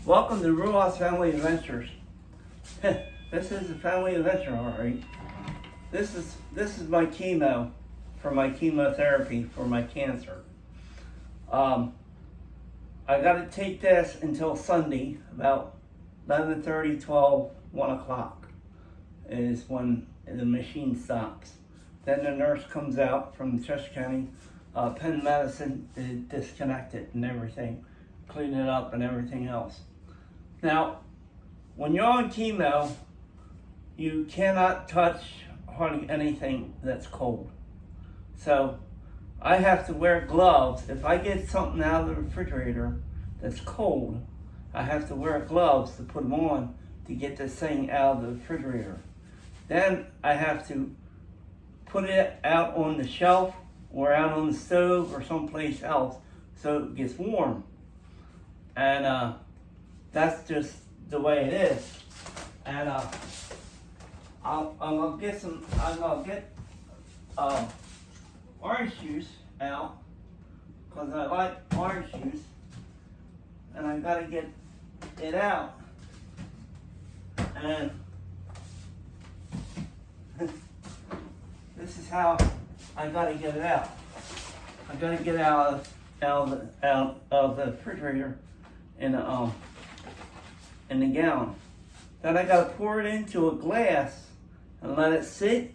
Welcome to Ruas Family Adventures. This is a family adventure, all right. This is my chemo for my chemotherapy for my cancer. I got to take this until Sunday, about 11:30, 12, 1 o'clock is when the machine stops. Then the nurse comes out from Chester County, Penn Medicine, to disconnect it and everything, clean it up and everything else. Now, when you're on chemo, you cannot touch hardly anything that's cold. So I have to wear gloves. If I get something out of the refrigerator that's cold, I have to wear gloves to put them on to get this thing out of the refrigerator. Then I have to put it out on the shelf or out on the stove or someplace else so it gets warm. And that's just the way it is. And I'm gonna get orange juice out because I like orange juice, and I gotta get it out. And this is how I gotta get it out. I gotta get it out of the refrigerator in the gallon. Then I gotta pour it into a glass and let it sit,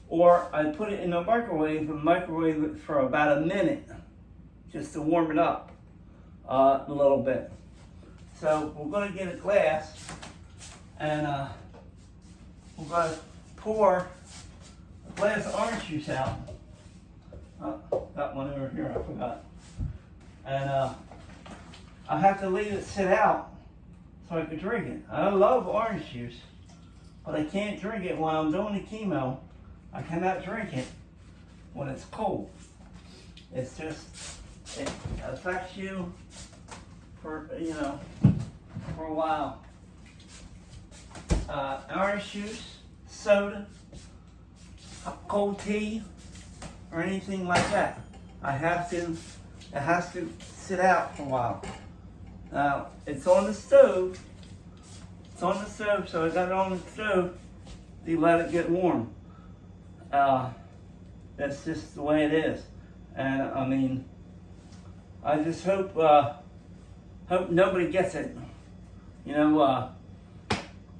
or I put it in the microwave and microwave it for about a minute just to warm it up a little bit. So we're gonna get a glass and we're gonna pour a glass of orange juice out. Got one over here, I forgot. And I have to leave it sit out so I could drink it. I love orange juice, but I can't drink it when I'm doing the chemo. I cannot drink it when it's cold. It's just, it affects you for a while. Orange juice, soda, cold tea, or anything like that. It has to sit out for a while. Now, it's on the stove. So I got it on the stove to let it get warm. That's just the way it is. And I mean, I just hope nobody gets it.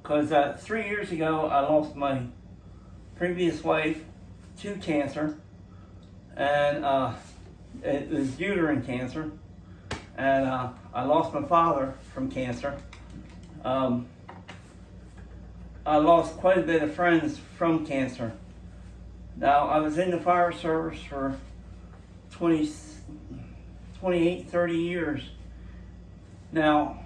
Because 3 years ago, I lost my previous wife to cancer. And it was uterine cancer. And I lost my father from cancer. I lost quite a bit of friends from cancer. Now, I was in the fire service for 28, 30 years. Now,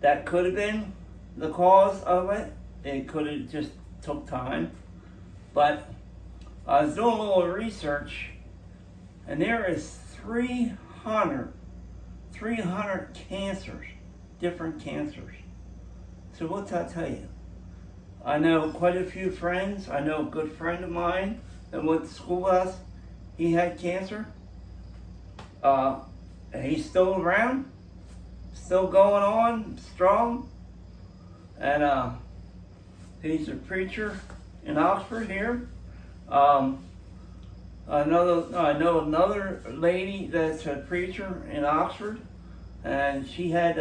that could have been the cause of it. It could have just took time. But I was doing a little research, and there is 300 cancers, different cancers. So what's that tell you? I know quite a few friends. I know a good friend of mine that went to school with us. He had cancer. He's still around, still going on, strong. And he's a preacher in Oxford here. I know another lady that's a preacher in Oxford, and she had,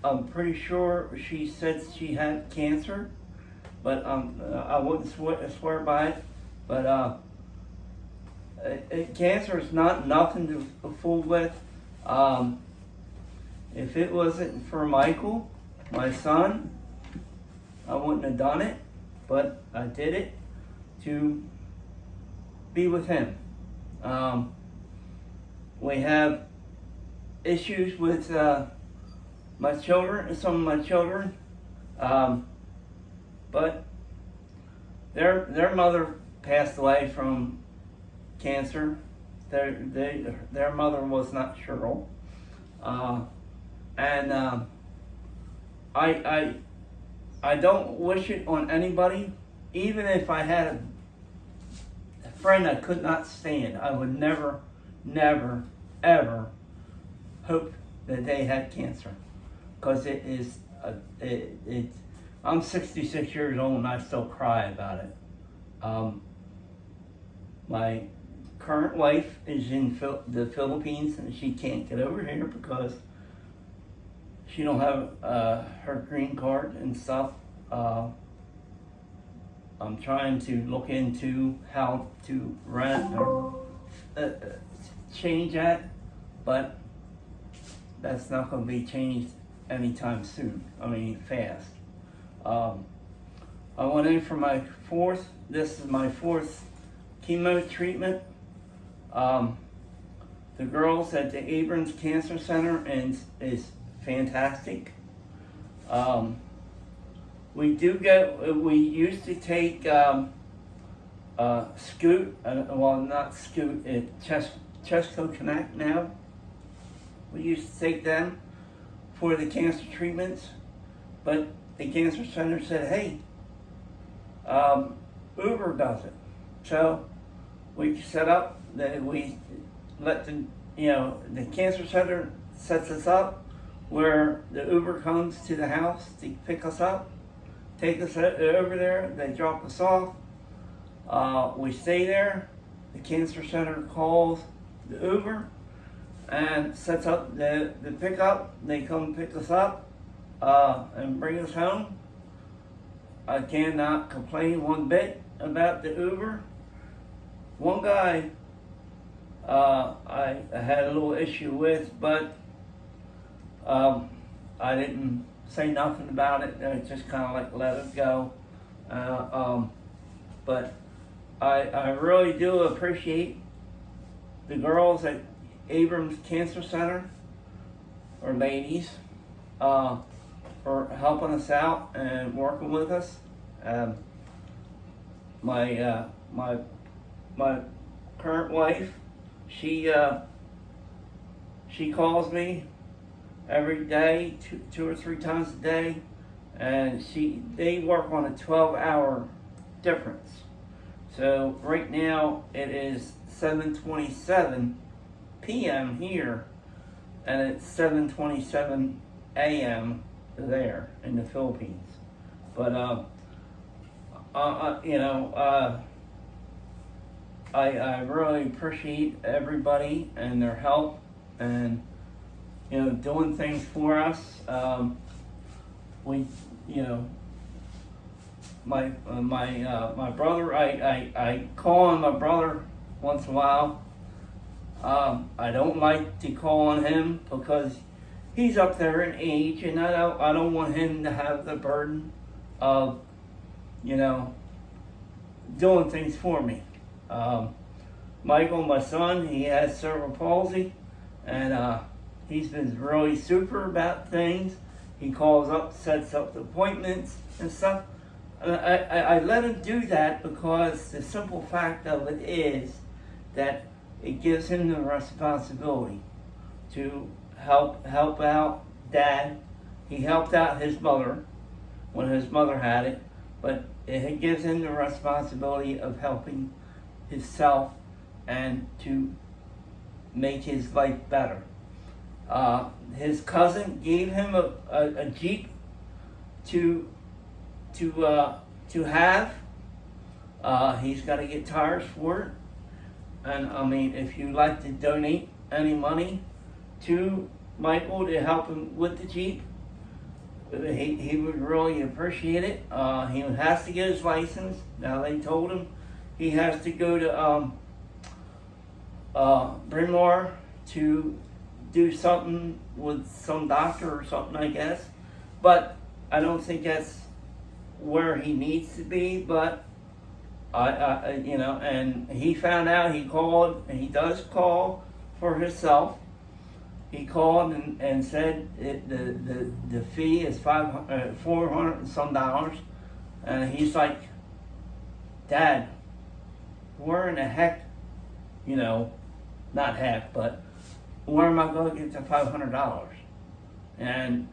I'm pretty sure she said she had cancer, but I wouldn't swear by it. But cancer is not nothing to fool with. If it wasn't for Michael, my son, I wouldn't have done it, but I did it to be with him. We have issues with my children, some of my children, but their mother passed away from cancer. Their mother was not Cheryl, and I don't wish it on anybody. Even if I had a friend I could not stand, I would never, ever hope that they had cancer, because I'm 66 years old and I still cry about it. My current wife is in the Philippines and she can't get over here because she don't have her green card and stuff. I'm trying to look into how to rent or change that, but that's not going to be changed anytime soon. I mean, fast. I went in for this is my fourth chemo treatment. The girls at the Abrams Cancer Center is fantastic. We used to take Scoot, not Scoot, Chesco Connect now. We used to take them for the cancer treatments, but the cancer center said, hey, Uber does it. So we set up that we let the cancer center sets us up where the Uber comes to the house to pick us up, take us over there, they drop us off. We stay there. The cancer center calls the Uber and sets up the pickup. They come pick us up and bring us home. I cannot complain one bit about the Uber. One guy I had a little issue with, but I didn't say nothing about it. I just kind of like let it go. But I really do appreciate the girls at Abrams Cancer Center, or ladies, for helping us out and working with us. My current wife, she calls me every day, two or three times a day, and they work on a 12-hour difference. So right now it is 7:27 p.m. here, and it's 7:27 a.m. there in the Philippines. But I really appreciate everybody and their help and doing things for us. My brother, I call on my brother once in a while. I don't like to call on him because he's up there in age, and I don't want him to have the burden of doing things for me. Michael, my son, he has cerebral palsy, and he's been really super about things. He calls up, sets up appointments and stuff. I let him do that because the simple fact of it is that it gives him the responsibility to help out Dad. He helped out his mother when his mother had it, but it gives him the responsibility of helping himself and to make his life better. His cousin gave him a Jeep to have. He's got to get tires for it. And I mean, if you'd like to donate any money to Michael to help him with the Jeep, he would really appreciate it. He has to get his license. Now they told him he has to go to Bryn Mawr to do something with some doctor or something, I guess. But I don't think that's where he needs to be. But and he found out. He called, and he does call for himself. He called and said the fee is $400 and some dollars, and he's like, Dad, where in the heck, not heck, but where am I going to get the $500? And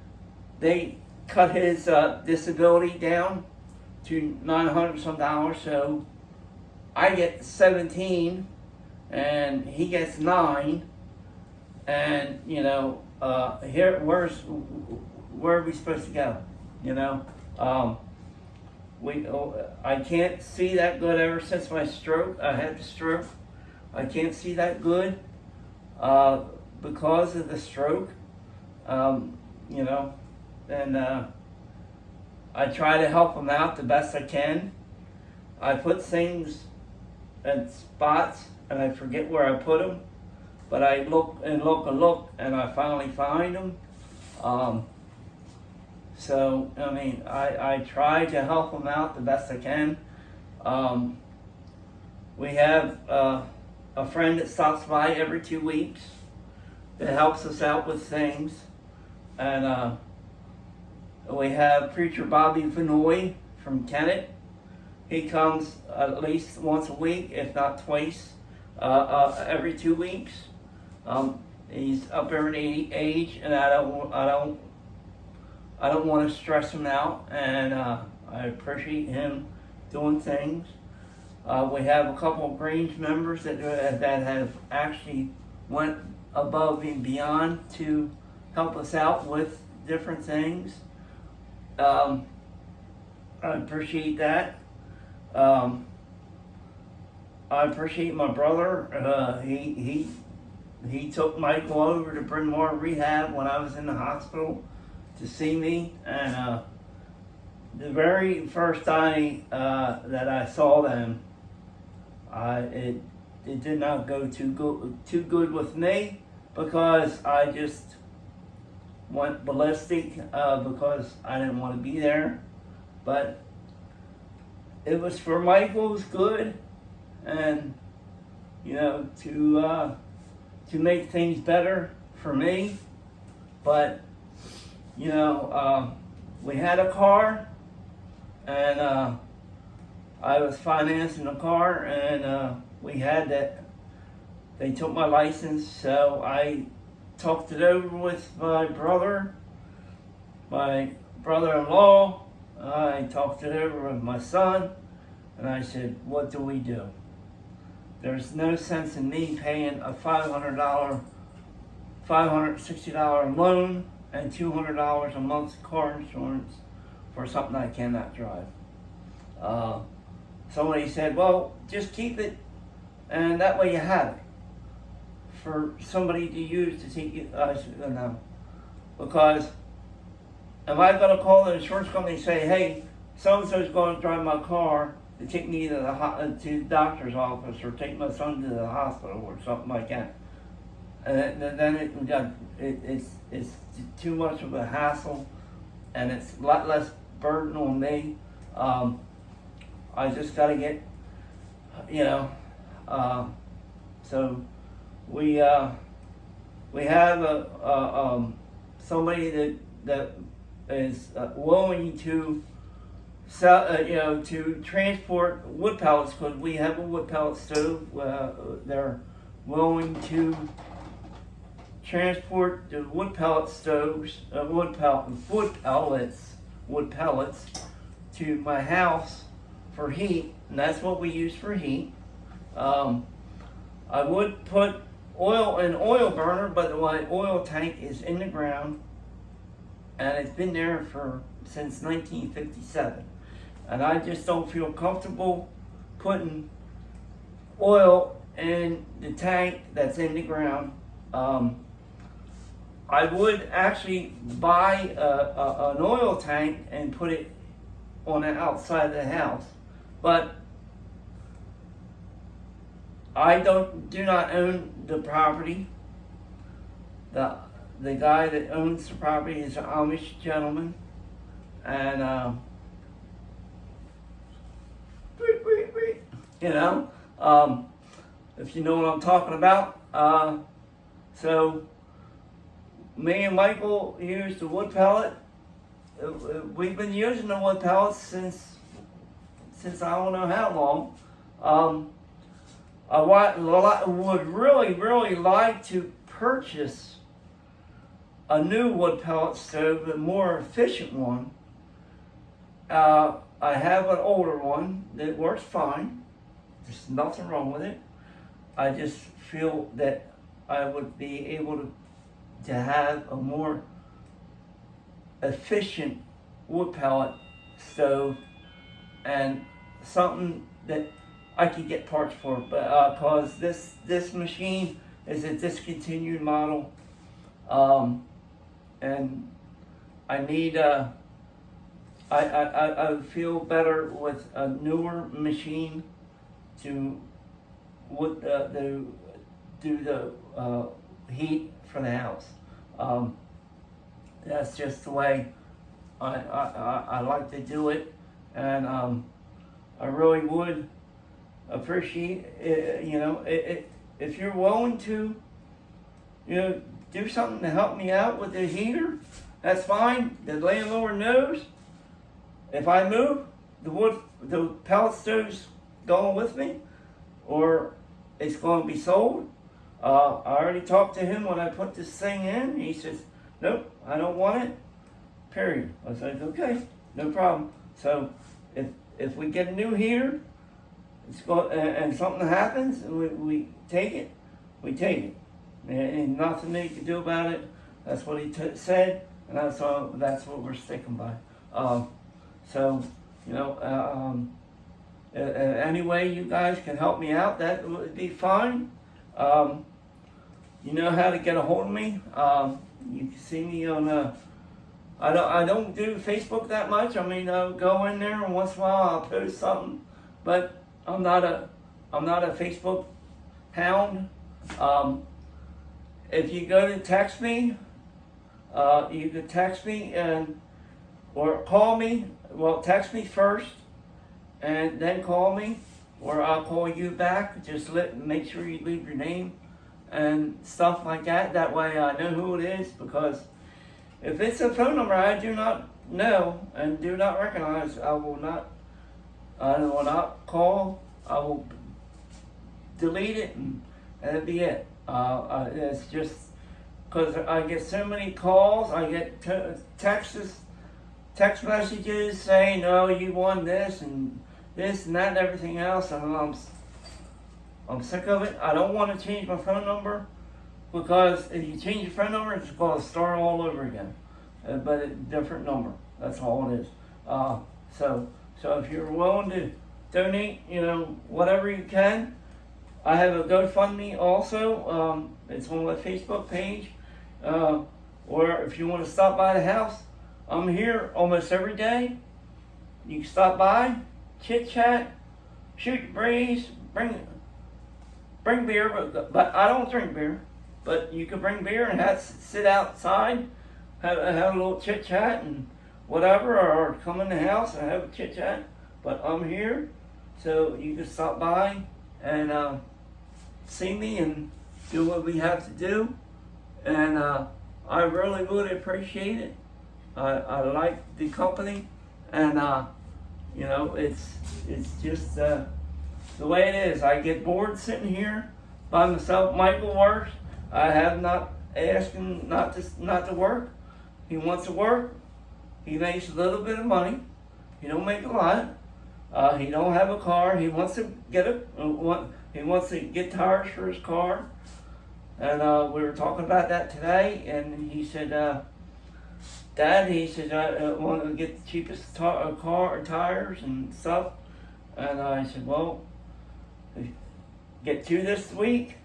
they cut his disability down to $900 some dollars, so I get 17 and he gets 9, and here, where are we supposed to go? You know, I can't see that good ever since my stroke. I had the stroke. I can't see that good because of the stroke. You know, and I try to help them out the best I can. I put things in spots and I forget where I put them, but I look and look and look and I finally find them. So, I mean, I try to help them out the best I can. We have a friend that stops by every 2 weeks that helps us out with things. And we have Preacher Bobby Vinoy from Kennett. He comes at least once a week, if not twice, every 2 weeks. He's up there in age, and I don't want to stress him out, and I appreciate him doing things. We have a couple of Grange members that have actually went above and beyond to help us out with different things. I appreciate that. I appreciate my brother. He took Michael over to Bryn Mawr Rehab when I was in the hospital to see me, and the very first time that I saw them, it did not go too good with me, because I just went ballistic because I didn't want to be there. But it was for Michael's good, and you know, to make things better for me. But you know, we had a car, and I was financing a car, and we had that. They took my license, so I talked it over with my brother-in-law. I talked it over with my son, and I said, what do we do? There's no sense in me paying a $560 loan and $200 a month car insurance for something I cannot drive. Somebody said, well, just keep it, and that way you have it for somebody to use to take you. I said, no, because am I going to call the insurance company and say, hey, so-and-so's going to drive my car to take me to the doctor's office, or take my son to the hospital, or something like that? And then it's too much of a hassle, and it's a lot less burden on me. I just got to get, you know, so we have somebody that is willing to sell, you know, to transport wood pellets, because we have a wood pellet stove. They're willing to transport the wood pellet stoves, wood pellets to my house for heat, and that's what we use for heat. I would put oil in oil burner, but my oil tank is in the ground, and it's been there since 1957, and I just don't feel comfortable putting oil in the tank that's in the ground. I would actually buy an oil tank and put it on the outside of the house, but I do not own the property. The guy that owns the property is an Amish gentleman, and you know, if you know what I'm talking about. So me and Michael used the wood pellet. We've been using the wood pellets since I don't know how long. I would really like to purchase a new wood pellet stove, a more efficient one. I have an older one that works fine. There's nothing wrong with it. I just feel that I would be able to to have a more efficient wood pellet stove and something that I could get parts for, but cause this machine is a discontinued model, and I need I feel better with a newer machine to do the heat for the house. That's just the way I like to do it, and I really would appreciate it, if you're willing to do something to help me out with the heater. That's fine. The landlord knows if I move, the pellet stove's going with me, or it's going to be sold. I already talked to him when I put this thing in. He says, nope, I don't want it, period. I said, okay, no problem. So if we get a new heater, and something happens, and we take it, we take it. And nothing they can do about it. That's what he said, and that's what we're sticking by. So, any way you guys can help me out, that would be fine. You know how to get a hold of me. You can see me on. I don't do Facebook that much. I mean, I'll go in there and once in a while I'll post something, but I'm not a Facebook hound. If you go to text me, you can text me or call me. Well, text me first, and then call me, or I'll call you back. Just make sure you leave your name and stuff like that. That way I know who it is, because if it's a phone number I do not know and do not recognize, I will not call. I will delete it, and that'll be it. It's just because I get so many calls. I get text messages saying, "Oh, you won this and that and everything else," and I'm sick of it. I don't want to change my phone number, because if you change your phone number, it's going to start all over again, but a different number. That's all it is. So if you're willing to donate, whatever you can. I have a GoFundMe also. It's on my Facebook page. Or if you want to stop by the house, I'm here almost every day. You can stop by, chit chat, shoot the breeze, bring beer, but I don't drink beer. But you can bring beer and sit outside, have a little chit chat and whatever, or come in the house and have a chit chat. But I'm here, so you can stop by and see me and do what we have to do. And I really would appreciate it. I like the company, and it's just the way it is. I get bored sitting here by myself. Michael works. I have not asked him not to work. He wants to work. He makes a little bit of money. He don't make a lot. He don't have a car. He wants to get tires for his car. And we were talking about that today, and he said, Dad, he said, I want to get the cheapest tires and stuff. And I said, well, get 2 this week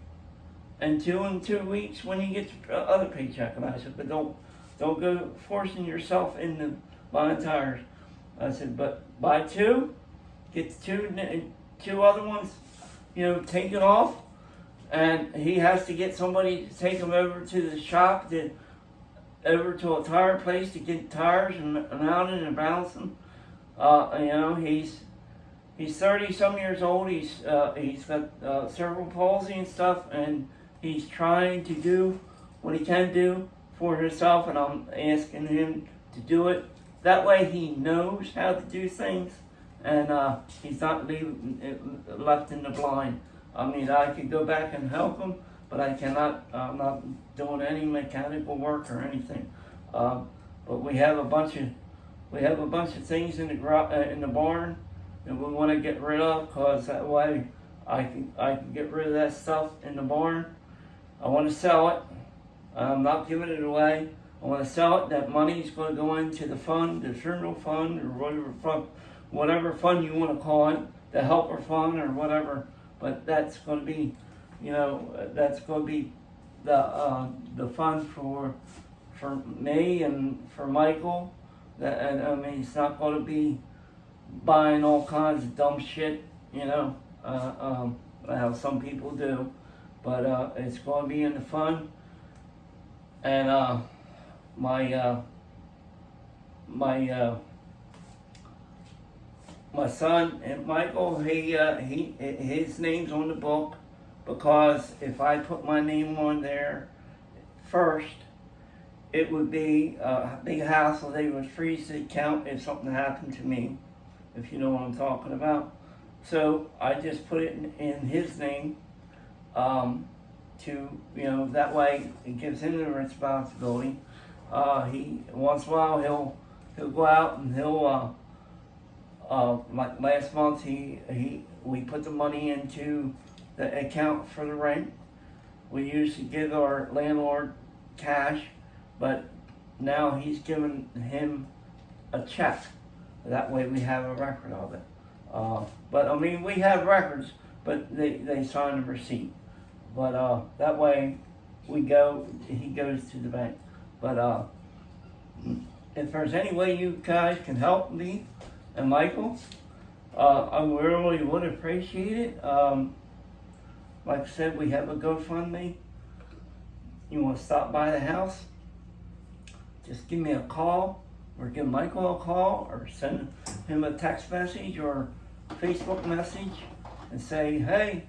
and 2 in 2 weeks when you get your other paycheck. And I said, but don't go forcing yourself into buying tires. I said, but buy 2, get the 2 other ones, taken off. And he has to get somebody to take him over to the shop, over to a tire place to get tires and mount it and balance them. He's 30-some years old. He's got cerebral palsy and stuff, and he's trying to do what he can do for himself, and I'm asking him to do it. That way he knows how to do things, and he's not left in the blind. I mean, I could go back and help him, but I cannot. I'm not doing any mechanical work or anything. But we have a bunch of things in the barn that we want to get rid of, because that way I can get rid of that stuff in the barn. I want to sell it. I'm not giving it away. I want to sell it. That money is going to go into the fund, the funeral fund, or whatever fund you want to call it, the helper fund or whatever. But that's going to be, that's going to be the fund for me and for Michael. And I mean, it's not going to be buying all kinds of dumb shit, how some people do. But it's going to be in the fund. And my son and Michael, his name's on the book, because if I put my name on there first, it would be a big hassle. They would freeze the account if something happened to me, if you know what I'm talking about. So I just put it in his name, that way it gives him the responsibility. He once in a while he'll go out and he'll like last month we put the money into the account for the rent. We used to give our landlord cash, but now he's given him a check. That way we have a record of it. But I mean, we have records, but they sign a receipt. But that way he goes to the bank. But if there's any way you guys can help me and Michael, I really would appreciate it. Like I said, we have a GoFundMe. You want to stop by the house? Just give me a call, or give Michael a call, or send him a text message or Facebook message and say, hey,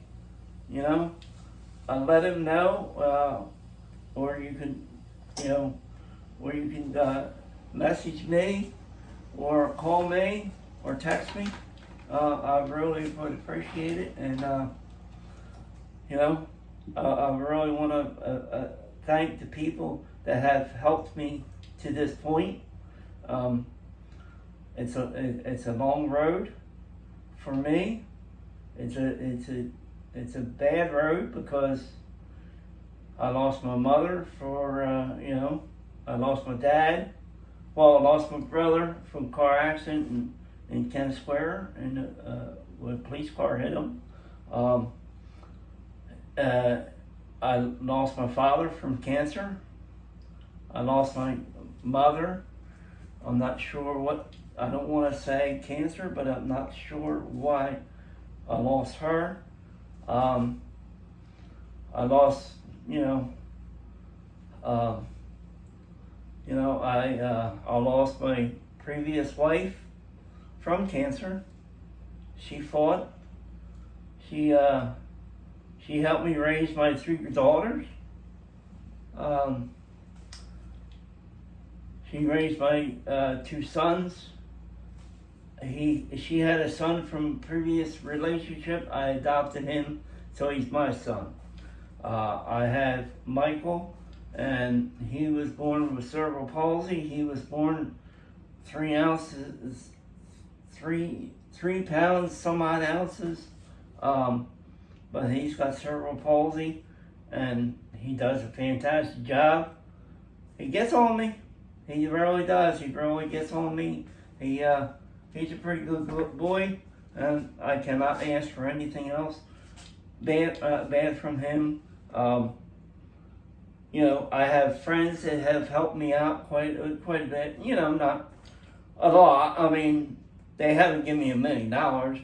let him know, or you can, message me, or call me, or text me. I really would appreciate it, and I really want to thank the people that have helped me to this point. It's a long road for me. It's a bad road because I lost my mother I lost my dad. Well, I lost my brother from a car accident in Kent Square, and when a police car hit him. I lost my father from cancer. I lost my mother. I'm not sure I don't want to say cancer, but I'm not sure why I lost her. I lost, I lost my previous wife from cancer. She fought. She helped me raise my 3 daughters. She raised my 2 sons. She had a son from previous relationship. I adopted him, so he's my son. I have Michael, and he was born with cerebral palsy. He was born 3 ounces, 3 pounds, some odd ounces. But he's got cerebral palsy, and he does a fantastic job. He gets on me. He really does. He really gets on me. He's a pretty good boy, and I cannot ask for anything else bad from him. I have friends that have helped me out quite a bit. Not a lot. I mean, they haven't given me $1 million,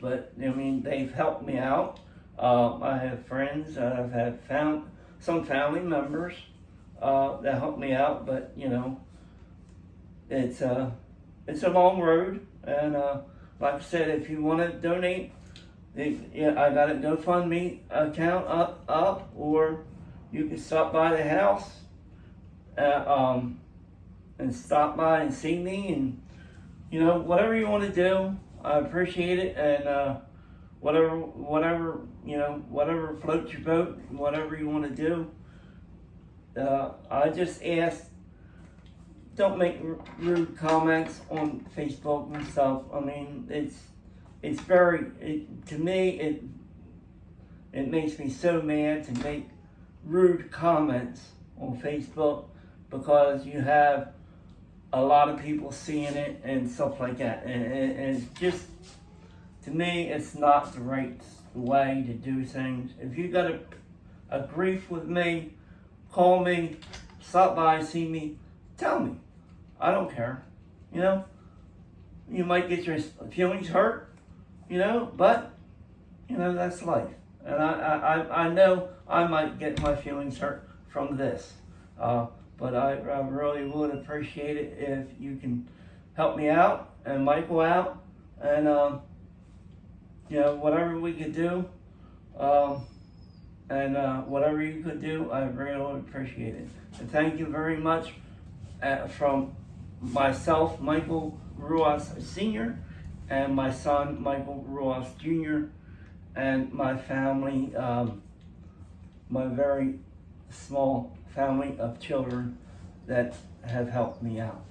but I mean, they've helped me out. I have friends. I've had some family members that help me out, but it's a long road. And like I said, if you want to donate, I got a GoFundMe account up, or you can stop by the house and stop by and see me, and whatever you want to do, I appreciate it. And whatever floats your boat, whatever you want to do. I just ask, don't make rude comments on Facebook and stuff. I mean, to me, it makes me so mad to make rude comments on Facebook because you have a lot of people seeing it and stuff like that. And it's just, to me, it's not the right way to do things. If you got a grief with me, call me, stop by, see me, tell me. I don't care. You know, you might get your feelings hurt, you know, but, you know, that's life. And I know I might get my feelings hurt from this. But I really would appreciate it if you can help me out and Michael out, and you know, whatever we could do, and whatever you could do, I really would appreciate it. And thank you very much from myself, Michael Ruas Sr., and my son, Michael Ruas Jr., and my family, my very small family of children that have helped me out.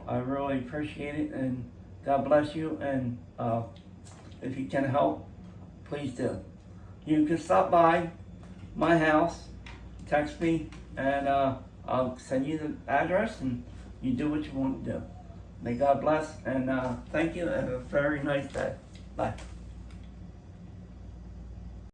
I really appreciate it, and God bless you, and if you can help, please do. You can stop by my house, text me, and I'll send you the address, and you do what you want to do. May God bless, and thank you, and have a very nice day. Bye.